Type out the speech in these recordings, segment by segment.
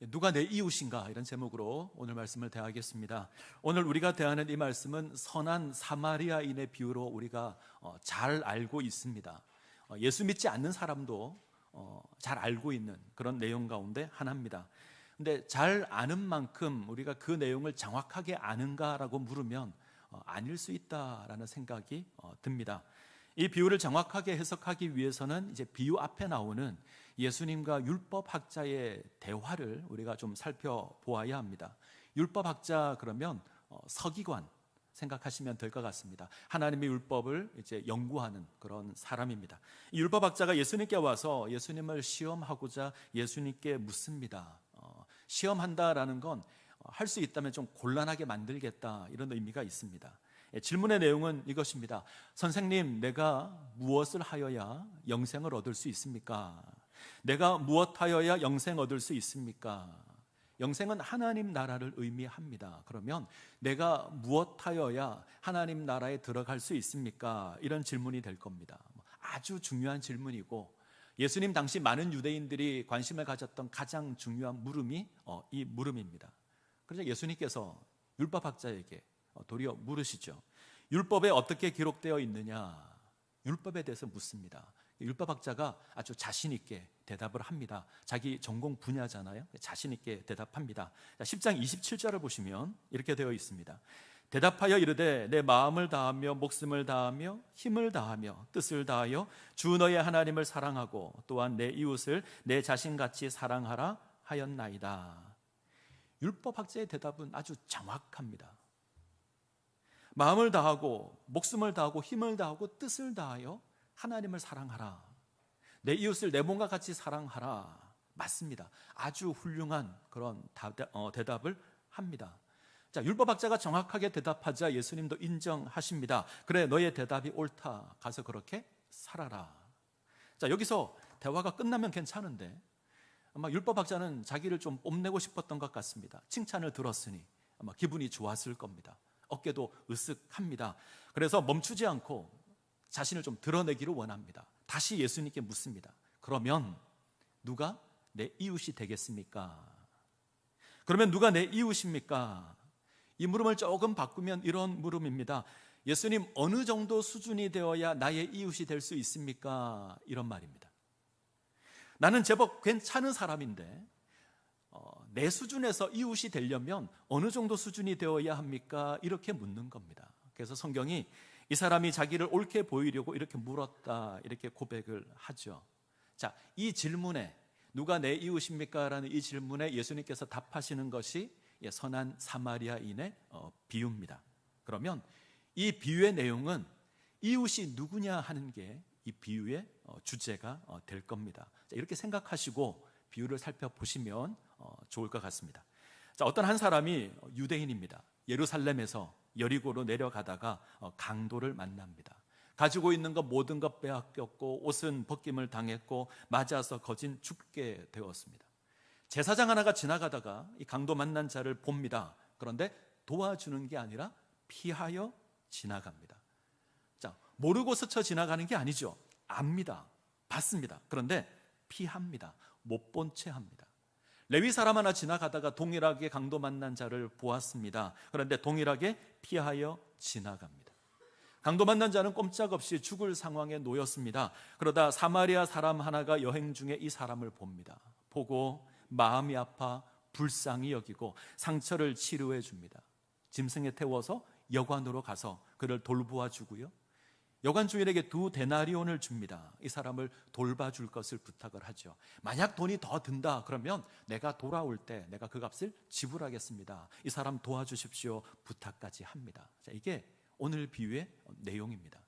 누가 내 이웃인가? 이런 제목으로 오늘 말씀을 대하겠습니다. 오늘 우리가 대하는 이 말씀은 선한 사마리아인의 비유로 우리가 잘 알고 있습니다. 예수 믿지 않는 사람도 잘 알고 있는 그런 내용 가운데 하나입니다. 근데 잘 아는 만큼 우리가 그 내용을 정확하게 아는가라고 물으면 아닐 수 있다라는 생각이 듭니다. 이 비유를 정확하게 해석하기 위해서는 이제 비유 앞에 나오는 예수님과 율법학자의 대화를 우리가 좀 살펴보아야 합니다. 율법학자 그러면 서기관 생각하시면 될 것 같습니다. 하나님의 율법을 이제 연구하는 그런 사람입니다. 이 율법학자가 예수님께 와서 예수님을 시험하고자 예수님께 묻습니다. 시험한다라는 건 할 수 있다면 좀 곤란하게 만들겠다, 이런 의미가 있습니다. 질문의 내용은 이것입니다. 선생님, 내가 무엇을 하여야 영생을 얻을 수 있습니까? 내가 무엇하여야 영생 얻을 수 있습니까? 영생은 하나님 나라를 의미합니다. 그러면 내가 무엇하여야 하나님 나라에 들어갈 수 있습니까? 이런 질문이 될 겁니다. 아주 중요한 질문이고, 예수님 당시 많은 유대인들이 관심을 가졌던 가장 중요한 물음이 이 물음입니다. 그래서 예수님께서 율법학자에게 도리어 물으시죠. 율법에 어떻게 기록되어 있느냐? 율법에 대해서 묻습니다. 율법학자가 아주 자신 있게 대답을 합니다. 자기 전공 분야잖아요. 자신 있게 대답합니다. 10장 27절을 보시면 이렇게 되어 있습니다. 대답하여 이르되 내 마음을 다하며 목숨을 다하며 힘을 다하며 뜻을 다하여 주 너의 하나님을 사랑하고 또한 내 이웃을 내 자신같이 사랑하라 하였나이다. 율법학자의 대답은 아주 정확합니다. 마음을 다하고 목숨을 다하고 힘을 다하고 뜻을 다하여 하나님을 사랑하라. 내 이웃을 내 몸과 같이 사랑하라. 맞습니다. 아주 훌륭한 그런 대답을 합니다. 자, 율법학자가 정확하게 대답하자 예수님도 인정하십니다. 그래, 너의 대답이 옳다. 가서 그렇게 살아라. 자, 여기서 대화가 끝나면 괜찮은데 아마 율법학자는 자기를 좀 뽐내고 싶었던 것 같습니다. 칭찬을 들었으니 아마 기분이 좋았을 겁니다. 어깨도 으쓱합니다. 그래서 멈추지 않고 자신을 좀 드러내기를 원합니다. 다시 예수님께 묻습니다. 그러면 누가 내 이웃이 되겠습니까? 그러면 누가 내 이웃입니까? 이 물음을 조금 바꾸면 이런 물음입니다. 예수님, 어느 정도 수준이 되어야 나의 이웃이 될 수 있습니까? 이런 말입니다. 나는 제법 괜찮은 사람인데 내 수준에서 이웃이 되려면 어느 정도 수준이 되어야 합니까? 이렇게 묻는 겁니다. 그래서 성경이 이 사람이 자기를 옳게 보이려고 이렇게 물었다, 이렇게 고백을 하죠. 자, 이 질문에 누가 내 이웃입니까? 라는 이 질문에 예수님께서 답하시는 것이 선한 사마리아인의 비유입니다. 그러면 이 비유의 내용은 이웃이 누구냐 하는 게 이 비유의 주제가 될 겁니다. 자, 이렇게 생각하시고 비유를 살펴보시면 좋을 것 같습니다. 자, 어떤 한 사람이 유대인입니다. 예루살렘에서 여리고로 내려가다가 강도를 만납니다. 가지고 있는 것 모든 것 빼앗겼고 옷은 벗김을 당했고 맞아서 거진 죽게 되었습니다. 제사장 하나가 지나가다가 이 강도 만난 자를 봅니다. 그런데 도와주는 게 아니라 피하여 지나갑니다. 자, 모르고 스쳐 지나가는 게 아니죠. 압니다. 봤습니다. 그런데 피합니다. 못 본 채 합니다. 레위 사람 하나 지나가다가 동일하게 강도 만난 자를 보았습니다. 그런데 동일하게 피하여 지나갑니다. 강도 만난 자는 꼼짝없이 죽을 상황에 놓였습니다. 그러다 사마리아 사람 하나가 여행 중에 이 사람을 봅니다. 보고 마음이 아파 불쌍히 여기고 상처를 치료해 줍니다. 짐승에 태워서 여관으로 가서 그를 돌보아 주고요, 여관 주인에게 2데나리온을 줍니다. 이 사람을 돌봐줄 것을 부탁을 하죠. 만약 돈이 더 든다 그러면 내가 돌아올 때 내가 그 값을 지불하겠습니다. 이 사람 도와주십시오 부탁까지 합니다. 자, 이게 오늘 비유의 내용입니다.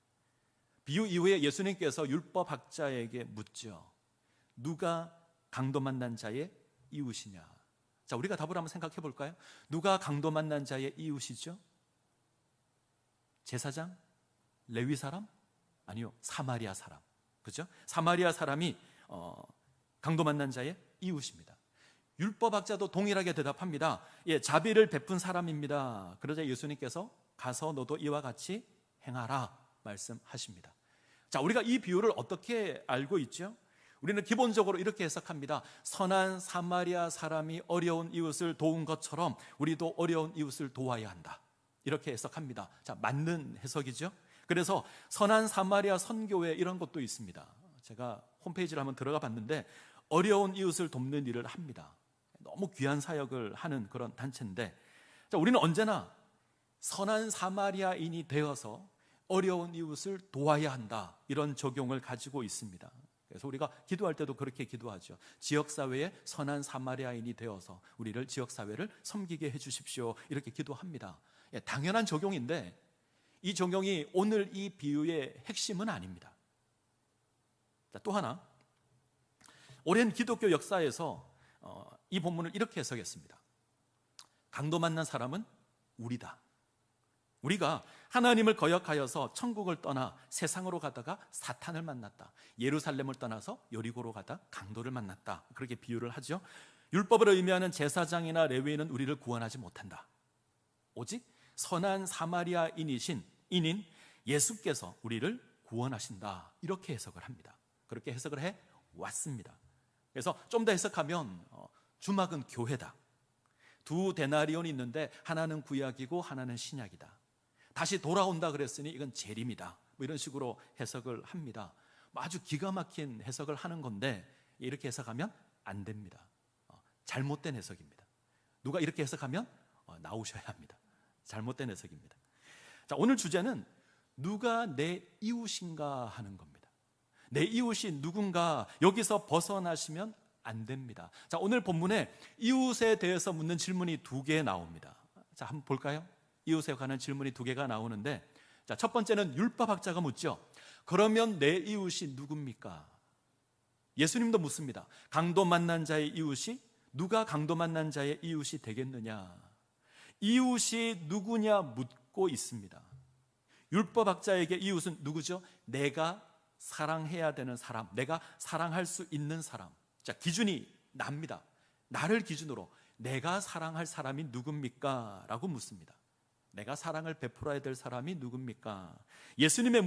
비유 이후에 예수님께서 율법학자에게 묻죠. 누가 강도 만난 자의 이웃이냐? 자, 우리가 답을 한번 생각해 볼까요? 누가 강도 만난 자의 이웃이죠? 제사장? 레위 사람? 아니요, 사마리아 사람. 그렇죠? 사마리아 사람이 강도 만난 자의 이웃입니다. 율법학자도 동일하게 대답합니다. 예, 자비를 베푼 사람입니다. 그러자 예수님께서 가서 너도 이와 같이 행하라 말씀하십니다. 자, 우리가 이 비유를 어떻게 알고 있죠? 우리는 기본적으로 이렇게 해석합니다. 선한 사마리아 사람이 어려운 이웃을 도운 것처럼 우리도 어려운 이웃을 도와야 한다. 이렇게 해석합니다. 자, 맞는 해석이죠. 그래서 선한 사마리아 선교회 이런 것도 있습니다. 제가 홈페이지를 한번 들어가 봤는데 어려운 이웃을 돕는 일을 합니다. 너무 귀한 사역을 하는 그런 단체인데, 자, 우리는 언제나 선한 사마리아인이 되어서 어려운 이웃을 도와야 한다, 이런 적용을 가지고 있습니다. 그래서 우리가 기도할 때도 그렇게 기도하죠. 지역사회의 선한 사마리아인이 되어서 우리를 지역사회를 섬기게 해주십시오, 이렇게 기도합니다. 당연한 적용인데 이 적용이 오늘 이 비유의 핵심은 아닙니다. 자, 또 하나, 오랜 기독교 역사에서 이 본문을 이렇게 해석했습니다. 강도 만난 사람은 우리다. 우리가 하나님을 거역하여서 천국을 떠나 세상으로 가다가 사탄을 만났다. 예루살렘을 떠나서 여리고로 가다 강도를 만났다. 그렇게 비유를 하죠. 율법을 의미하는 제사장이나 레위인은 우리를 구원하지 못한다. 오직 선한 사마리아인이신 인인 예수께서 우리를 구원하신다. 이렇게 해석을 합니다. 그렇게 해석을 해 왔습니다. 그래서 좀 더 해석하면 주막은 교회다. 두 데나리온이 있는데 하나는 구약이고 하나는 신약이다. 다시 돌아온다 그랬으니 이건 재림이다. 뭐 이런 식으로 해석을 합니다. 아주 기가 막힌 해석을 하는 건데 이렇게 해석하면 안 됩니다. 잘못된 해석입니다. 누가 이렇게 해석하면 나오셔야 합니다. 잘못된 해석입니다. 자, 오늘 주제는 누가 내 이웃인가 하는 겁니다. 내 이웃이 누군가, 여기서 벗어나시면 안 됩니다. 자, 오늘 본문에 이웃에 대해서 묻는 질문이 2개 나옵니다. 자, 한번 볼까요? 이웃에 관한 질문이 2개가 나오는데, 자, 첫 번째는 율법학자가 묻죠. 그러면 내 이웃이 누굽니까? 예수님도 묻습니다. 강도 만난 자의 이웃이 누가 강도 만난 자의 이웃이 되겠느냐? 이웃이 누구냐 묻고 있습니다. 율법학자에게 이웃은 누구죠? 내가 사랑해야 되는 사람, 내가 사랑할 수 있는 사람. 자, 기준이 납니다. 나를 기준으로 내가 사랑할 사람이 누굽니까? 라고 묻습니다. 내가 사랑을 베풀어야 될 사람이 누굽니까? 예수님의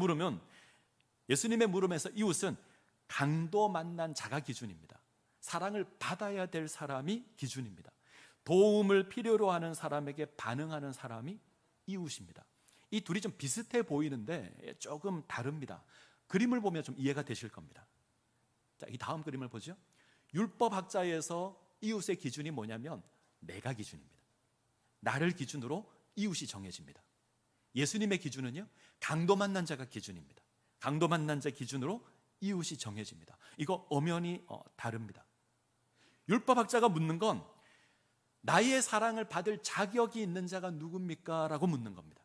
물음에서 이웃은 강도 만난 자가 기준입니다. 사랑을 받아야 될 사람이 기준입니다. 도움을 필요로 하는 사람에게 반응하는 사람이 이웃입니다. 이 둘이 좀 비슷해 보이는데 조금 다릅니다. 그림을 보면 좀 이해가 되실 겁니다. 자, 이 다음 그림을 보죠. 율법학자에서 이웃의 기준이 뭐냐면 내가 기준입니다. 나를 기준으로 이웃이 정해집니다. 예수님의 기준은요, 강도 만난 자가 기준입니다. 강도 만난 자 기준으로 이웃이 정해집니다. 이거 엄연히 다릅니다. 율법학자가 묻는 건 나의 사랑을 받을 자격이 있는 자가 누굽니까? 라고 묻는 겁니다.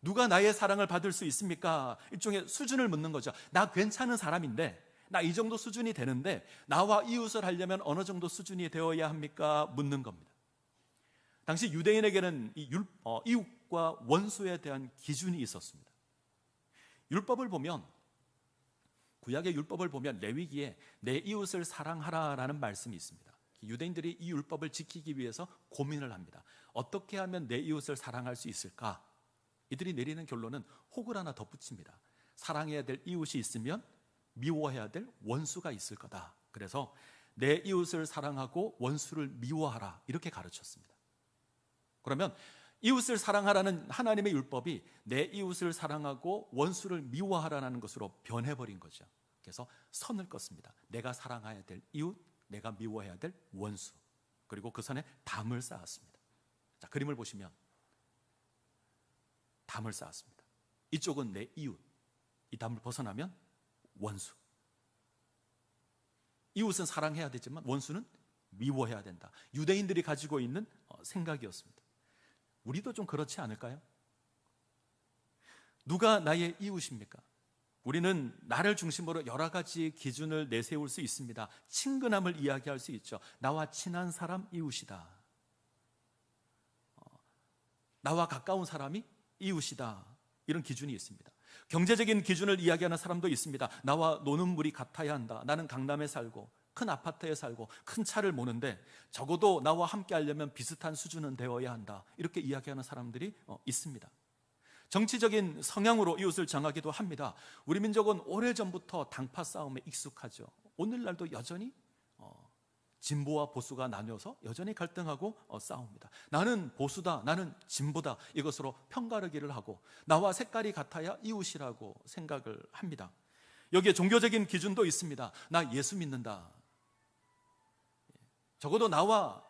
누가 나의 사랑을 받을 수 있습니까? 일종의 수준을 묻는 거죠. 나 괜찮은 사람인데, 나 이 정도 수준이 되는데 나와 이웃을 하려면 어느 정도 수준이 되어야 합니까? 묻는 겁니다. 당시 유대인에게는 이웃과 원수에 대한 기준이 있었습니다. 율법을 보면, 구약의 율법을 보면 레위기에 내 이웃을 사랑하라라는 말씀이 있습니다. 유대인들이 이 율법을 지키기 위해서 고민을 합니다. 어떻게 하면 내 이웃을 사랑할 수 있을까? 이들이 내리는 결론은 혹을 하나 덧붙입니다. 사랑해야 될 이웃이 있으면 미워해야 될 원수가 있을 거다. 그래서 내 이웃을 사랑하고 원수를 미워하라, 이렇게 가르쳤습니다. 그러면 이웃을 사랑하라는 하나님의 율법이 내 이웃을 사랑하고 원수를 미워하라는 것으로 변해버린 거죠. 그래서 선을 껐습니다. 내가 사랑해야 될 이웃, 내가 미워해야 될 원수, 그리고 그 선에 담을 쌓았습니다. 자, 그림을 보시면 담을 쌓았습니다. 이쪽은 내 이웃, 이 담을 벗어나면 원수. 이웃은 사랑해야 되지만 원수는 미워해야 된다. 유대인들이 가지고 있는 생각이었습니다. 우리도 좀 그렇지 않을까요? 누가 나의 이웃입니까? 우리는 나를 중심으로 여러 가지 기준을 내세울 수 있습니다. 친근함을 이야기할 수 있죠. 나와 친한 사람 이웃이다. 나와 가까운 사람이 이웃이다. 이런 기준이 있습니다. 경제적인 기준을 이야기하는 사람도 있습니다. 나와 노는 물이 같아야 한다. 나는 강남에 살고 큰 아파트에 살고 큰 차를 모는데 적어도 나와 함께 하려면 비슷한 수준은 되어야 한다. 이렇게 이야기하는 사람들이 있습니다. 정치적인 성향으로 이웃을 정하기도 합니다. 우리 민족은 오래전부터 당파 싸움에 익숙하죠. 오늘날도 여전히 진보와 보수가 나뉘어서 여전히 갈등하고 싸웁니다. 나는 보수다, 나는 진보다, 이것으로 편가르기를 하고 나와 색깔이 같아야 이웃이라고 생각을 합니다. 여기에 종교적인 기준도 있습니다. 나 예수 믿는다. 적어도 나와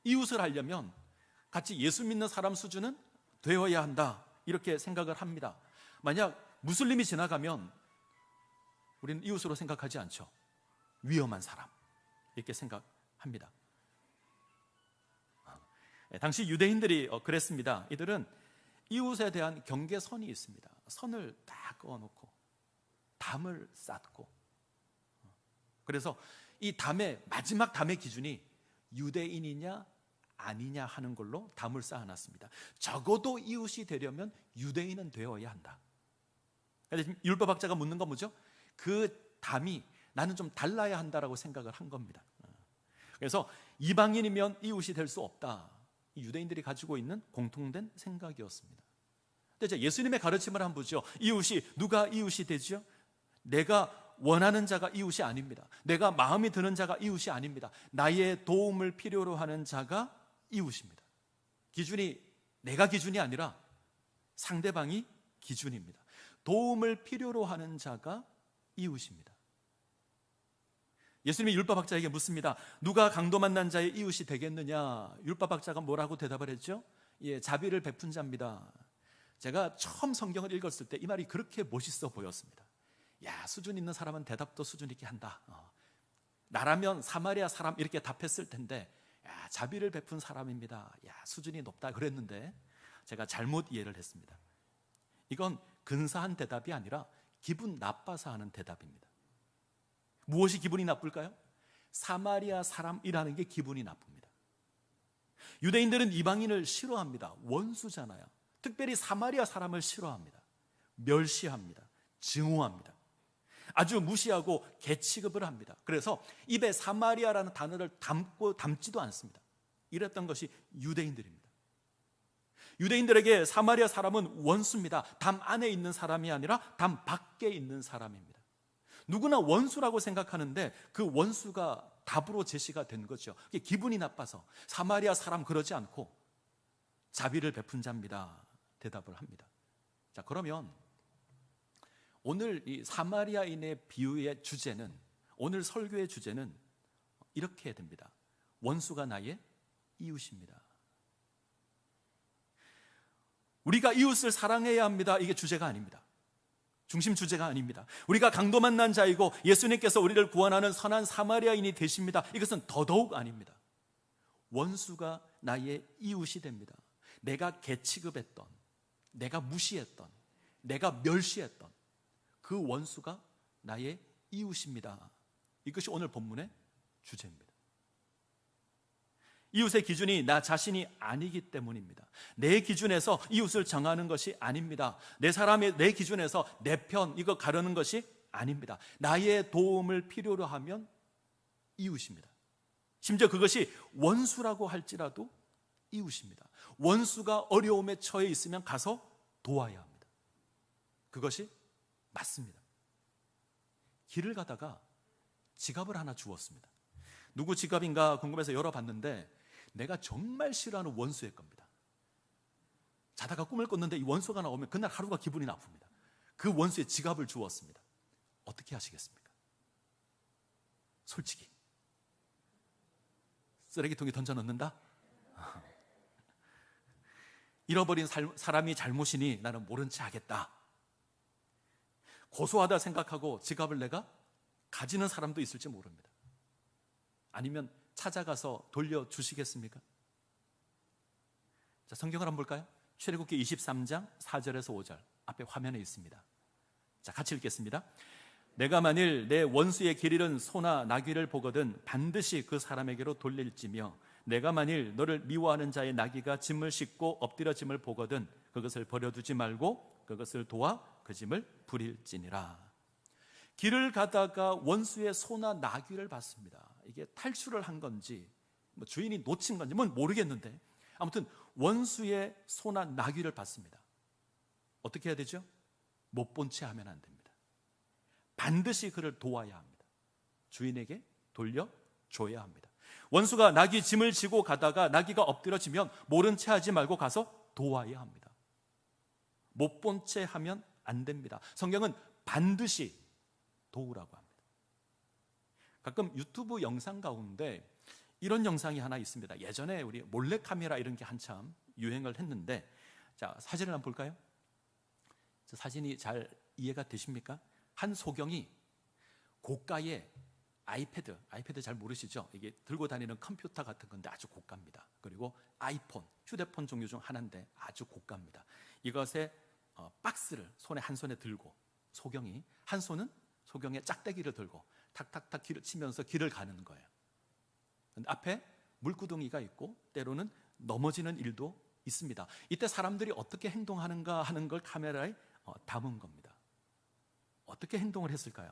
이웃을 하려면 같이 예수 믿는 사람 수준은 되어야 한다, 이렇게 생각을 합니다. 만약 무슬림이 지나가면 우리는 이웃으로 생각하지 않죠. 위험한 사람, 이렇게 생각합니다. 당시 유대인들이 그랬습니다. 이들은 이웃에 대한 경계선이 있습니다. 선을 딱 그어놓고 담을 쌓고, 그래서 이 담의 마지막 담의 기준이 유대인이냐 아니냐 하는 걸로 담을 쌓아놨습니다. 적어도 이웃이 되려면 유대인은 되어야 한다. 그런데 율법학자가 묻는 건 뭐죠? 그 담이 나는 좀 달라야 한다라고 생각을 한 겁니다. 그래서 이방인이면 이웃이 될 수 없다, 유대인들이 가지고 있는 공통된 생각이었습니다. 근데 이제 예수님의 가르침을 한번 보죠. 이웃이, 누가 이웃이 되죠? 내가 원하는 자가 이웃이 아닙니다. 내가 마음이 드는 자가 이웃이 아닙니다. 나의 도움을 필요로 하는 자가 이웃입니다. 기준이 내가 기준이 아니라 상대방이 기준입니다. 도움을 필요로 하는 자가 이웃입니다. 예수님이 율법학자에게 묻습니다. 누가 강도 만난 자의 이웃이 되겠느냐? 율법학자가 뭐라고 대답을 했죠? 예, 자비를 베푼 자입니다. 제가 처음 성경을 읽었을 때 이 말이 그렇게 멋있어 보였습니다. 야, 수준 있는 사람은 대답도 수준 있게 한다. 나라면 사마리아 사람 이렇게 답했을 텐데, 야, 자비를 베푼 사람입니다. 야, 수준이 높다 그랬는데 제가 잘못 이해를 했습니다. 이건 근사한 대답이 아니라 기분 나빠서 하는 대답입니다. 무엇이 기분이 나쁠까요? 사마리아 사람이라는 게 기분이 나쁩니다. 유대인들은 이방인을 싫어합니다. 원수잖아요. 특별히 사마리아 사람을 싫어합니다. 멸시합니다. 증오합니다. 아주 무시하고 개취급을 합니다. 그래서 입에 사마리아라는 단어를 담지도 않습니다. 이랬던 것이 유대인들입니다. 유대인들에게 사마리아 사람은 원수입니다. 담 안에 있는 사람이 아니라 담 밖에 있는 사람입니다. 누구나 원수라고 생각하는데 그 원수가 답으로 제시가 된 거죠. 그게 기분이 나빠서 사마리아 사람 그러지 않고 자비를 베푼 자입니다, 대답을 합니다. 자, 그러면 오늘 이 사마리아인의 비유의 주제는, 오늘 설교의 주제는 이렇게 됩니다. 원수가 나의 이웃입니다. 우리가 이웃을 사랑해야 합니다, 이게 주제가 아닙니다. 중심 주제가 아닙니다. 우리가 강도 만난 자이고 예수님께서 우리를 구원하는 선한 사마리아인이 되십니다, 이것은 더더욱 아닙니다. 원수가 나의 이웃이 됩니다. 내가 개취급했던, 내가 무시했던, 내가 멸시했던 그 원수가 나의 이웃입니다. 이것이 오늘 본문의 주제입니다. 이웃의 기준이 나 자신이 아니기 때문입니다. 내 기준에서 이웃을 정하는 것이 아닙니다. 내 기준에서 내 편 이거 가르는 것이 아닙니다. 나의 도움을 필요로 하면 이웃입니다. 심지어 그것이 원수라고 할지라도 이웃입니다. 원수가 어려움에 처해 있으면 가서 도와야 합니다. 그것이 맞습니다. 길을 가다가 지갑을 하나 주웠습니다. 누구 지갑인가 궁금해서 열어봤는데 내가 정말 싫어하는 원수의 겁니다. 자다가 꿈을 꿨는데 이 원수가 나오면 그날 하루가 기분이 나쁩니다. 그 원수의 지갑을 주웠습니다. 어떻게 하시겠습니까? 솔직히 쓰레기통에 던져 넣는다? 잃어버린 사람이 잘못이니 나는 모른 체 하겠다. 고소하다 생각하고 지갑을 내가 가지는 사람도 있을지 모릅니다. 아니면 찾아가서 돌려주시겠습니까? 자, 성경을 한번 볼까요? 출애굽기 23장 4절에서 5절 앞에 화면에 있습니다. 자, 같이 읽겠습니다. 내가 만일 내 원수의 길 잃은 소나 나귀를 보거든 반드시 그 사람에게로 돌릴지며 내가 만일 너를 미워하는 자의 나귀가 짐을 싣고 엎드려 짐을 보거든 그것을 버려두지 말고 그것을 도와 그 짐을 부릴지니라. 길을 가다가 원수의 소나 나귀를 봤습니다. 이게 탈출을 한 건지 주인이 놓친 건지 모르겠는데 아무튼 원수의 소나 나귀를 봤습니다. 어떻게 해야 되죠? 못 본 채 하면 안 됩니다. 반드시 그를 도와야 합니다. 주인에게 돌려줘야 합니다. 원수가 나귀 짐을 지고 가다가 나귀가 엎드려지면 모른 채 하지 말고 가서 도와야 합니다. 못 본 채 하면 안 됩니다. 성경은 반드시 도우라고 합니다. 가끔 유튜브 영상 가운데 이런 영상이 하나 있습니다. 예전에 우리 몰래카메라 이런 게 한참 유행을 했는데, 자, 사진을 한번 볼까요? 저 사진이 잘 이해가 되십니까? 한 소경이 고가의 아이패드 잘 모르시죠? 이게 들고 다니는 컴퓨터 같은 건데 아주 고가입니다. 그리고 아이폰, 휴대폰 종류 중 하나인데 아주 고가입니다. 이것에 박스를 한 손에 들고 소경이, 한 손은 소경의 짝대기를 들고 탁탁탁 길을 치면서 길을 가는 거예요. 근데 앞에 물구덩이가 있고 때로는 넘어지는 일도 있습니다. 이때 사람들이 어떻게 행동하는가 하는 걸 카메라에 담은 겁니다. 어떻게 행동을 했을까요?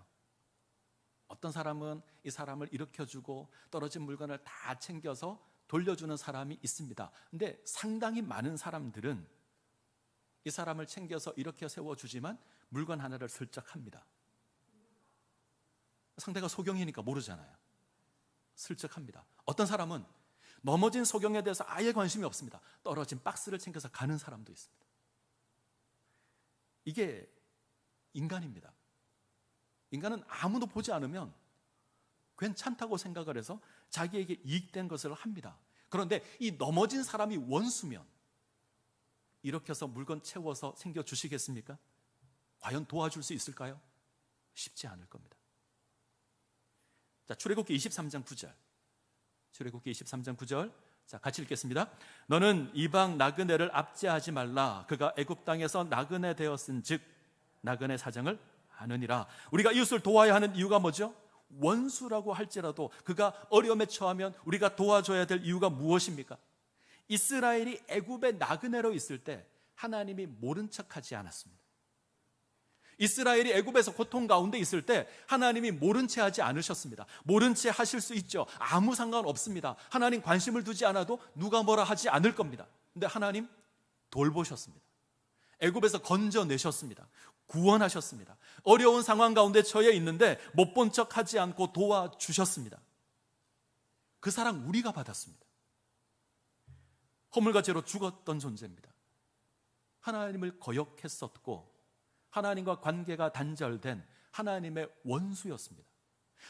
어떤 사람은 이 사람을 일으켜주고 떨어진 물건을 다 챙겨서 돌려주는 사람이 있습니다. 근데 상당히 많은 사람들은 이 사람을 챙겨서 이렇게 세워주지만 물건 하나를 슬쩍 합니다. 상대가 소경이니까 모르잖아요. 슬쩍 합니다. 어떤 사람은 넘어진 소경에 대해서 아예 관심이 없습니다. 떨어진 박스를 챙겨서 가는 사람도 있습니다. 이게 인간입니다. 인간은 아무도 보지 않으면 괜찮다고 생각을 해서 자기에게 이익된 것을 합니다. 그런데 이 넘어진 사람이 원수면 이렇게 해서 물건 채워서 챙겨주시겠습니까? 과연 도와줄 수 있을까요? 쉽지 않을 겁니다. 자, 출애굽기 23장 9절. 출애굽기 23장 9절. 자, 같이 읽겠습니다. 너는 이방 나그네를 압제하지 말라. 그가 애굽 땅에서 나그네 되었은즉 나그네 사정을 아느니라. 우리가 이웃을 도와야 하는 이유가 뭐죠? 원수라고 할지라도 그가 어려움에 처하면 우리가 도와줘야 될 이유가 무엇입니까? 이스라엘이 애굽의 나그네로 있을 때 하나님이 모른 척하지 않았습니다. 이스라엘이 애굽에서 고통 가운데 있을 때 하나님이 모른 채 하지 않으셨습니다. 모른 채 하실 수 있죠. 아무 상관없습니다. 하나님 관심을 두지 않아도 누가 뭐라 하지 않을 겁니다. 근데 하나님 돌보셨습니다. 애굽에서 건져내셨습니다. 구원하셨습니다. 어려운 상황 가운데 처해 있는데 못 본 척 하지 않고 도와주셨습니다. 그 사랑 우리가 받았습니다. 허물과 죄로 죽었던 존재입니다. 하나님을 거역했었고 하나님과 관계가 단절된 하나님의 원수였습니다.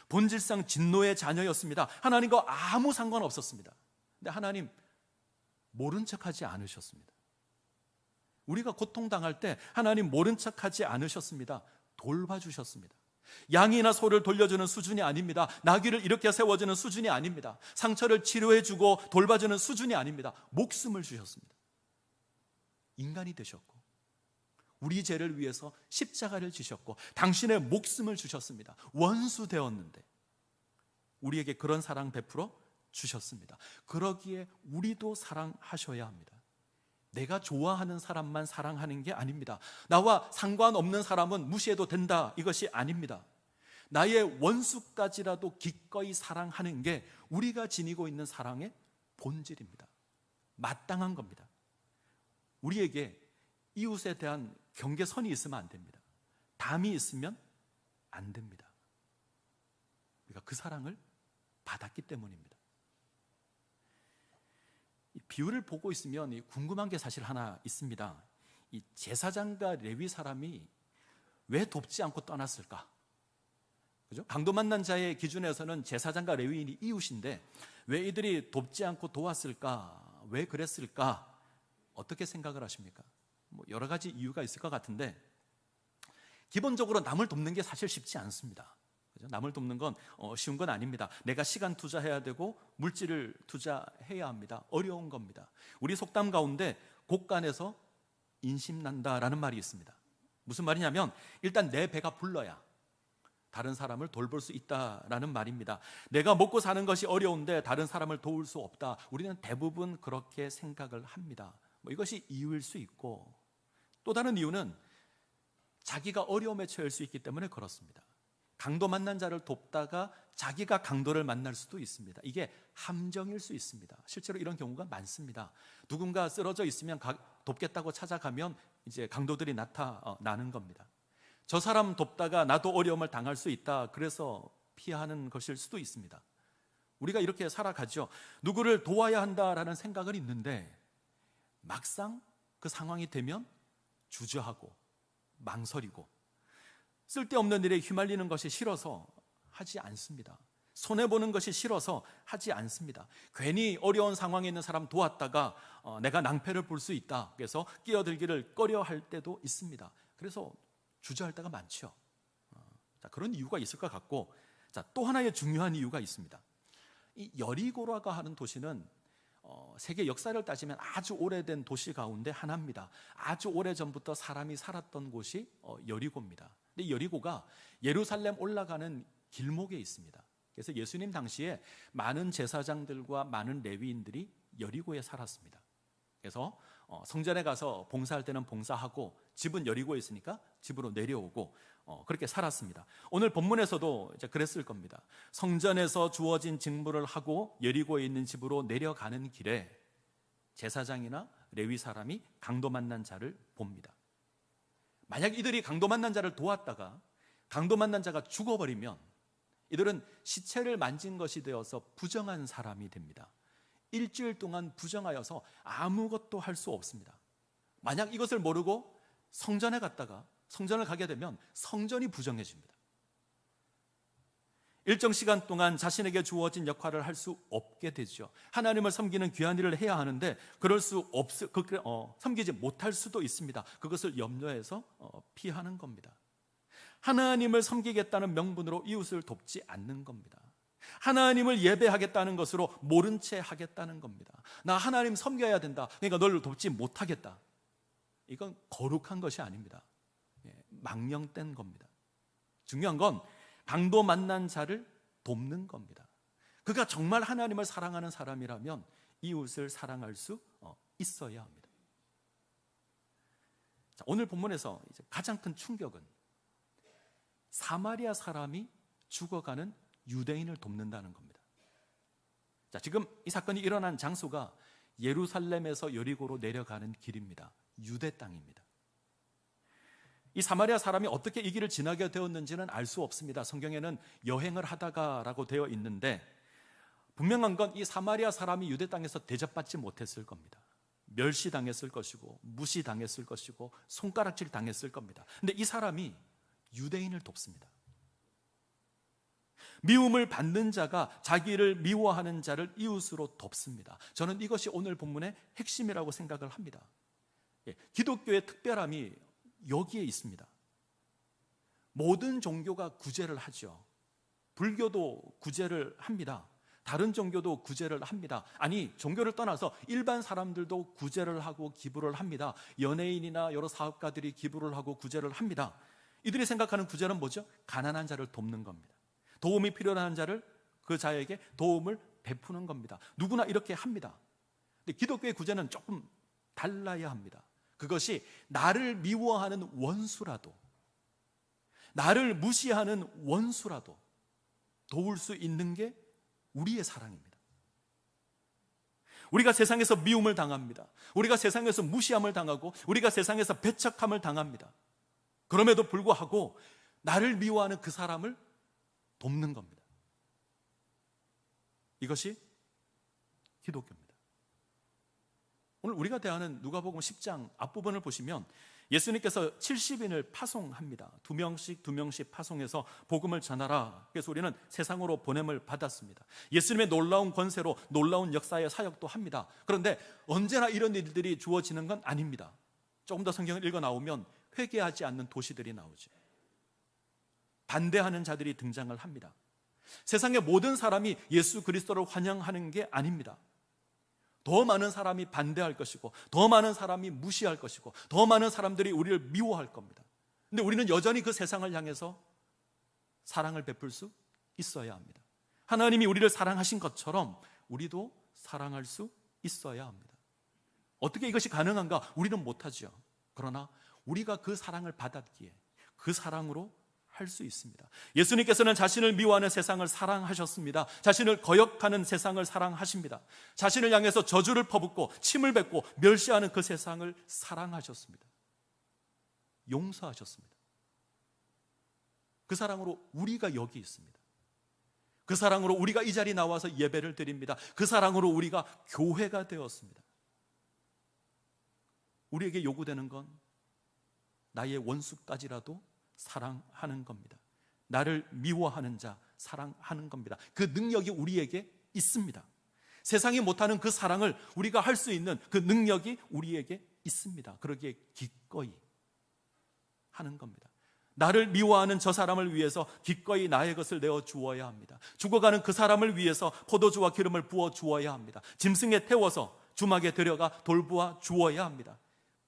본질상 진노의 자녀였습니다. 하나님과 아무 상관없었습니다. 근데 하나님 모른 척하지 않으셨습니다. 우리가 고통당할 때 하나님 모른 척하지 않으셨습니다. 돌봐주셨습니다. 양이나 소를 돌려주는 수준이 아닙니다. 나귀를 이렇게 세워주는 수준이 아닙니다. 상처를 치료해주고 돌봐주는 수준이 아닙니다. 목숨을 주셨습니다. 인간이 되셨고 우리 죄를 위해서 십자가를 지셨고 당신의 목숨을 주셨습니다. 원수 되었는데 우리에게 그런 사랑 베풀어 주셨습니다. 그러기에 우리도 사랑하셔야 합니다. 내가 좋아하는 사람만 사랑하는 게 아닙니다. 나와 상관없는 사람은 무시해도 된다, 이것이 아닙니다. 나의 원수까지라도 기꺼이 사랑하는 게 우리가 지니고 있는 사랑의 본질입니다. 마땅한 겁니다. 우리에게 이웃에 대한 경계선이 있으면 안 됩니다. 담이 있으면 안 됩니다. 우리가 그 사랑을 받았기 때문입니다. 이 비유를 보고 있으면 궁금한 게 사실 하나 있습니다. 이 제사장과 레위 사람이 왜 돕지 않고 떠났을까? 그죠? 강도 만난 자의 기준에서는 제사장과 레위인이 이웃인데 왜 이들이 돕지 않고 도왔을까? 왜 그랬을까? 어떻게 생각을 하십니까? 여러 가지 이유가 있을 것 같은데 기본적으로 남을 돕는 게 사실 쉽지 않습니다. 그죠? 남을 돕는 건 쉬운 건 아닙니다. 내가 시간 투자해야 되고 물질을 투자해야 합니다. 어려운 겁니다. 우리 속담 가운데 곳간에서 인심난다라는 말이 있습니다. 무슨 말이냐면 일단 내 배가 불러야 다른 사람을 돌볼 수 있다라는 말입니다. 내가 먹고 사는 것이 어려운데 다른 사람을 도울 수 없다. 우리는 대부분 그렇게 생각을 합니다. 이것이 이유일 수 있고 또 다른 이유는 자기가 어려움에 처할 수 있기 때문에 그렇습니다. 강도 만난 자를 돕다가 자기가 강도를 만날 수도 있습니다. 이게 함정일 수 있습니다. 실제로 이런 경우가 많습니다. 누군가 쓰러져 있으면 돕겠다고 찾아가면 이제 강도들이 나타나는 겁니다. 저 사람 돕다가 나도 어려움을 당할 수 있다, 그래서 피하는 것일 수도 있습니다. 우리가 이렇게 살아가죠. 누구를 도와야 한다라는 생각은 있는데 막상 그 상황이 되면 주저하고 망설이고 쓸데없는 일에 휘말리는 것이 싫어서 하지 않습니다. 손해보는 것이 싫어서 하지 않습니다. 괜히 어려운 상황에 있는 사람 도왔다가 내가 낭패를 볼 수 있다, 그래서 끼어들기를 꺼려할 때도 있습니다. 그래서 주저할 때가 많죠. 그런 이유가 있을 것 같고, 또 하나의 중요한 이유가 있습니다. 이 여리고라고 하는 도시는 세계 역사를 따지면 아주 오래된 도시 가운데 하나입니다. 아주 오래전부터 사람이 살았던 곳이 여리고입니다. 근데 여리고가 예루살렘 올라가는 길목에 있습니다. 그래서 예수님 당시에 많은 제사장들과 많은 레위인들이 여리고에 살았습니다. 그래서 성전에 가서 봉사할 때는 봉사하고, 집은 여리고에 있으니까 집으로 내려오고 그렇게 살았습니다. 오늘 본문에서도 이제 그랬을 겁니다. 성전에서 주어진 직무를 하고 여리고에 있는 집으로 내려가는 길에 제사장이나 레위 사람이 강도 만난 자를 봅니다. 만약 이들이 강도 만난 자를 도왔다가 강도 만난 자가 죽어버리면 이들은 시체를 만진 것이 되어서 부정한 사람이 됩니다. 일주일 동안 부정하여서 아무것도 할 수 없습니다. 만약 이것을 모르고 성전에 갔다가 성전을 가게 되면 성전이 부정해집니다. 일정 시간 동안 자신에게 주어진 역할을 할 수 없게 되죠. 하나님을 섬기는 귀한 일을 해야 하는데 섬기지 못할 수도 있습니다. 그것을 염려해서 피하는 겁니다. 하나님을 섬기겠다는 명분으로 이웃을 돕지 않는 겁니다. 하나님을 예배하겠다는 것으로 모른 채 하겠다는 겁니다. 나 하나님 섬겨야 된다, 그러니까 너를 돕지 못하겠다. 이건 거룩한 것이 아닙니다. 망령된 겁니다. 중요한 건 강도 만난 자를 돕는 겁니다. 그가 정말 하나님을 사랑하는 사람이라면 이웃을 사랑할 수 있어야 합니다. 오늘 본문에서 이제 가장 큰 충격은 사마리아 사람이 죽어가는 유대인을 돕는다는 겁니다. 지금 이 사건이 일어난 장소가 예루살렘에서 여리고로 내려가는 길입니다. 유대 땅입니다. 이 사마리아 사람이 어떻게 이 길을 지나게 되었는지는 알 수 없습니다. 성경에는 여행을 하다가라고 되어 있는데, 분명한 건 이 사마리아 사람이 유대 땅에서 대접받지 못했을 겁니다. 멸시당했을 것이고 무시당했을 것이고 손가락질 당했을 겁니다. 근데 이 사람이 유대인을 돕습니다. 미움을 받는 자가 자기를 미워하는 자를 이웃으로 돕습니다. 저는 이것이 오늘 본문의 핵심이라고 생각을 합니다. 기독교의 특별함이 여기에 있습니다. 모든 종교가 구제를 하죠. 불교도 구제를 합니다. 다른 종교도 구제를 합니다. 아니, 종교를 떠나서 일반 사람들도 구제를 하고 기부를 합니다. 연예인이나 여러 사업가들이 기부를 하고 구제를 합니다. 이들이 생각하는 구제는 뭐죠? 가난한 자를 돕는 겁니다. 도움이 필요한 자를, 그 자에게 도움을 베푸는 겁니다. 누구나 이렇게 합니다. 근데 기독교의 구제는 조금 달라야 합니다. 그것이 나를 미워하는 원수라도, 나를 무시하는 원수라도 도울 수 있는 게 우리의 사랑입니다. 우리가 세상에서 미움을 당합니다. 우리가 세상에서 무시함을 당하고 우리가 세상에서 배척함을 당합니다. 그럼에도 불구하고 나를 미워하는 그 사람을 돕는 겁니다. 이것이 기독교입니다. 오늘 우리가 대하는 누가복음 10장 앞부분을 보시면 예수님께서 70인을 파송합니다. 2명씩 파송해서 복음을 전하라. 그래서 우리는 세상으로 보냄을 받았습니다. 예수님의 놀라운 권세로 놀라운 역사의 사역도 합니다. 그런데 언제나 이런 일들이 주어지는 건 아닙니다. 조금 더 성경을 읽어 나오면 회개하지 않는 도시들이 나오죠. 반대하는 자들이 등장을 합니다. 세상의 모든 사람이 예수 그리스도를 환영하는 게 아닙니다. 더 많은 사람이 반대할 것이고, 더 많은 사람이 무시할 것이고, 더 많은 사람들이 우리를 미워할 겁니다. 근데 우리는 여전히 그 세상을 향해서 사랑을 베풀 수 있어야 합니다. 하나님이 우리를 사랑하신 것처럼 우리도 사랑할 수 있어야 합니다. 어떻게 이것이 가능한가? 우리는 못하죠. 그러나 우리가 그 사랑을 받았기에 그 사랑으로 할 수 있습니다. 예수님께서는 자신을 미워하는 세상을 사랑하셨습니다. 자신을 거역하는 세상을 사랑하십니다. 자신을 향해서 저주를 퍼붓고 침을 뱉고 멸시하는 그 세상을 사랑하셨습니다. 용서하셨습니다. 그 사랑으로 우리가 여기 있습니다. 그 사랑으로 우리가 이 자리에 나와서 예배를 드립니다. 그 사랑으로 우리가 교회가 되었습니다. 우리에게 요구되는 건 나의 원수까지라도 사랑하는 겁니다. 나를 미워하는 자 사랑하는 겁니다. 그 능력이 우리에게 있습니다. 세상이 못하는 그 사랑을 우리가 할 수 있는 그 능력이 우리에게 있습니다. 그러기에 기꺼이 하는 겁니다. 나를 미워하는 저 사람을 위해서 기꺼이 나의 것을 내어 주어야 합니다. 죽어가는 그 사람을 위해서 포도주와 기름을 부어 주어야 합니다. 짐승에 태워서 주막에 데려가 돌보아 주어야 합니다.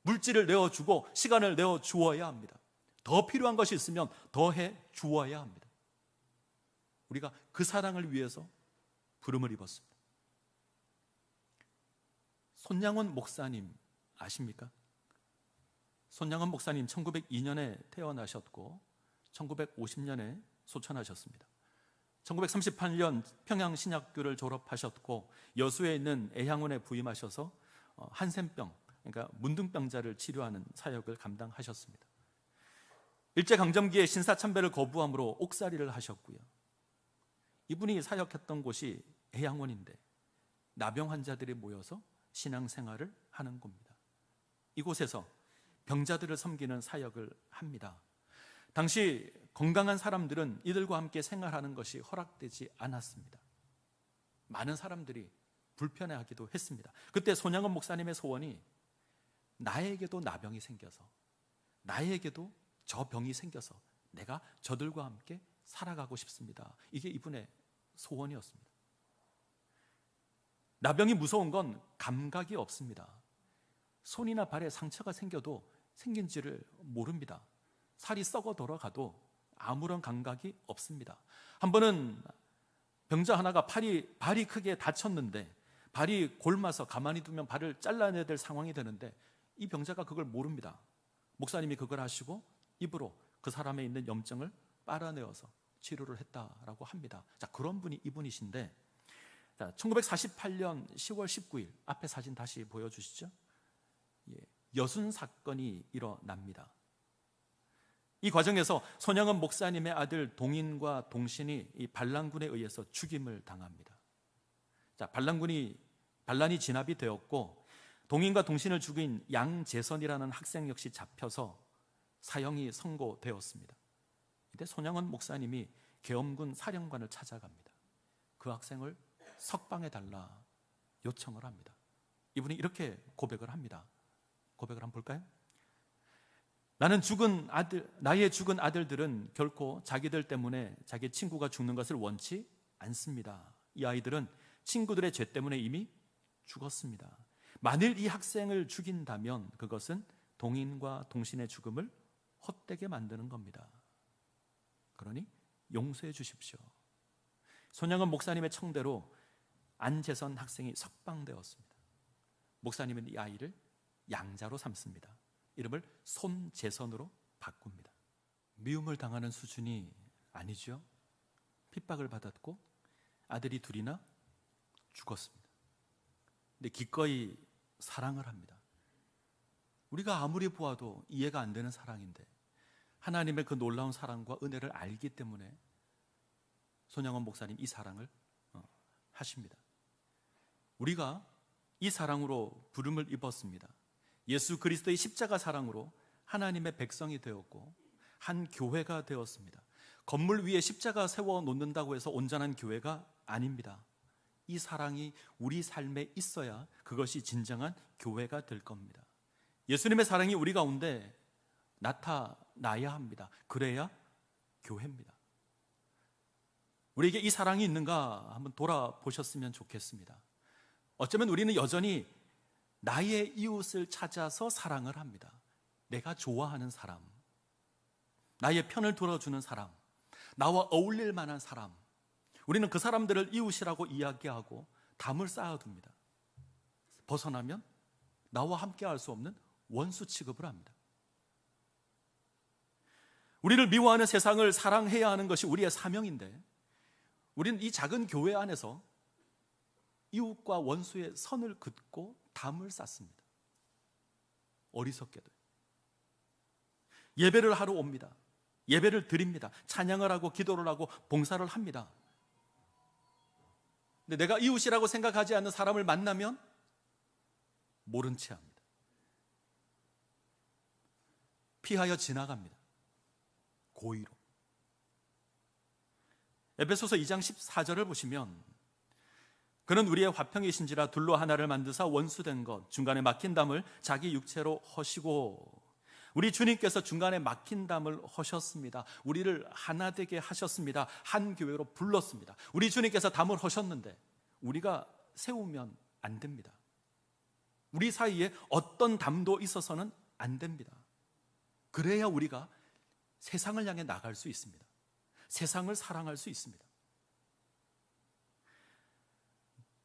물질을 내어주고 시간을 내어 주어야 합니다. 더 필요한 것이 있으면 더해 주어야 합니다. 우리가 그 사랑을 위해서 부름을 입었습니다. 손양원 목사님 아십니까? 손양원 목사님 1902년에 태어나셨고 1950년에 소천하셨습니다. 1938년 평양신학교를 졸업하셨고 여수에 있는 애향원에 부임하셔서 한센병, 그러니까 문둥병자를 치료하는 사역을 감당하셨습니다. 일제강점기에 신사참배를 거부함으로 옥살이를 하셨고요. 이분이 사역했던 곳이 애양원인데 나병 환자들이 모여서 신앙생활을 하는 겁니다. 이곳에서 병자들을 섬기는 사역을 합니다. 당시 건강한 사람들은 이들과 함께 생활하는 것이 허락되지 않았습니다. 많은 사람들이 불편해하기도 했습니다. 그때 손양원 목사님의 소원이 나에게도 나병이 생겨서, 나에게도 저 병이 생겨서 내가 저들과 함께 살아가고 싶습니다. 이게 이분의 소원이었습니다. 나병이 무서운 건 감각이 없습니다. 손이나 발에 상처가 생겨도 생긴지를 모릅니다. 살이 썩어 돌아가도 아무런 감각이 없습니다. 한 번은 병자 하나가 발이 크게 다쳤는데 발이 골마서 가만히 두면 발을 잘라내야 될 상황이 되는데 이 병자가 그걸 모릅니다. 목사님이 그걸 하시고 입으로 그 사람에 있는 염증을 빨아내어서 치료를 했다라고 합니다. 자, 그런 분이 이분이신데, 자, 1948년 10월 19일 앞에 사진 다시 보여주시죠. 여순 사건이 일어납니다. 이 과정에서 손양원 목사님의 아들 동인과 동신이 이 반란군에 의해서 죽임을 당합니다. 자, 반란이 진압이 되었고 동인과 동신을 죽인 양재선이라는 학생 역시 잡혀서 사형이 선고되었습니다. 이때 손양원 목사님이 계엄군 사령관을 찾아갑니다. 그 학생을 석방해달라 요청을 합니다. 이분이 이렇게 고백을 합니다. 고백을 한번 볼까요? 나의 죽은 아들들은 결코 자기들 때문에 자기 친구가 죽는 것을 원치 않습니다. 이 아이들은 친구들의 죄 때문에 이미 죽었습니다. 만일 이 학생을 죽인다면 그것은 동인과 동신의 죽음을 헛되게 만드는 겁니다. 그러니 용서해 주십시오. 손양원 목사님의 청대로 안재선 학생이 석방되었습니다. 목사님은 이 아이를 양자로 삼습니다. 이름을 손재선으로 바꿉니다. 미움을 당하는 수준이 아니죠. 핍박을 받았고 아들이 둘이나 죽었습니다. 근데 기꺼이 사랑을 합니다. 우리가 아무리 보아도 이해가 안 되는 사랑인데 하나님의 그 놀라운 사랑과 은혜를 알기 때문에 손양원 목사님 이 사랑을 하십니다. 우리가 이 사랑으로 부름을 입었습니다. 예수 그리스도의 십자가 사랑으로 하나님의 백성이 되었고 한 교회가 되었습니다. 건물 위에 십자가 세워 놓는다고 해서 온전한 교회가 아닙니다. 이 사랑이 우리 삶에 있어야 그것이 진정한 교회가 될 겁니다. 예수님의 사랑이 우리 가운데 나타나야 합니다. 그래야 교회입니다. 우리에게 이 사랑이 있는가 한번 돌아보셨으면 좋겠습니다. 어쩌면 우리는 여전히 나의 이웃을 찾아서 사랑을 합니다. 내가 좋아하는 사람, 나의 편을 들어주는 사람, 나와 어울릴 만한 사람, 우리는 그 사람들을 이웃이라고 이야기하고 담을 쌓아둡니다. 벗어나면 나와 함께 할 수 없는 원수 취급을 합니다. 우리를 미워하는 세상을 사랑해야 하는 것이 우리의 사명인데 우리는 이 작은 교회 안에서 이웃과 원수의 선을 긋고 담을 쌓습니다. 어리석게도. 예배를 하러 옵니다. 예배를 드립니다. 찬양을 하고 기도를 하고 봉사를 합니다. 근데 내가 이웃이라고 생각하지 않는 사람을 만나면 모른 채 합니다. 피하여 지나갑니다. 고의로. 에베소서 2장 14절을 보시면 그는 우리의 화평이신지라 둘로 하나를 만드사 원수된 것 중간에 막힌 담을 자기 육체로 허시고. 우리 주님께서 중간에 막힌 담을 허셨습니다. 우리를 하나 되게 하셨습니다. 한 교회로 불렀습니다. 우리 주님께서 담을 허셨는데 우리가 세우면 안 됩니다. 우리 사이에 어떤 담도 있어서는 안 됩니다. 그래야 우리가 세상을 향해 나갈 수 있습니다. 세상을 사랑할 수 있습니다.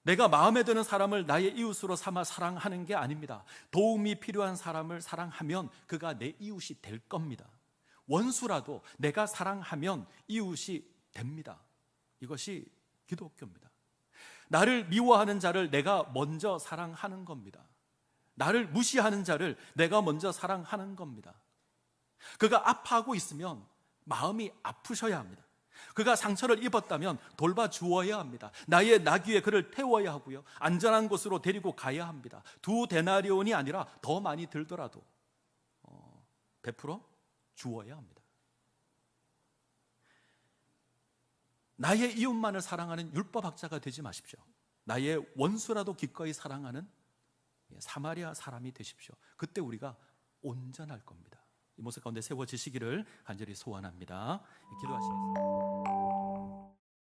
내가 마음에 드는 사람을 나의 이웃으로 삼아 사랑하는 게 아닙니다. 도움이 필요한 사람을 사랑하면 그가 내 이웃이 될 겁니다. 원수라도 내가 사랑하면 이웃이 됩니다. 이것이 기독교입니다. 나를 미워하는 자를 내가 먼저 사랑하는 겁니다. 나를 무시하는 자를 내가 먼저 사랑하는 겁니다. 그가 아파하고 있으면 마음이 아프셔야 합니다. 그가 상처를 입었다면 돌봐주어야 합니다. 나의 나귀에 그를 태워야 하고요, 안전한 곳으로 데리고 가야 합니다. 2데나리온이 아니라 더 많이 들더라도 베풀어 주어야 합니다. 나의 이웃만을 사랑하는 율법학자가 되지 마십시오. 나의 원수라도 기꺼이 사랑하는 사마리아 사람이 되십시오. 그때 우리가 온전할 겁니다. 이 모습 가운데 세워지시기를 간절히 소원합니다. 기도하시겠습니다.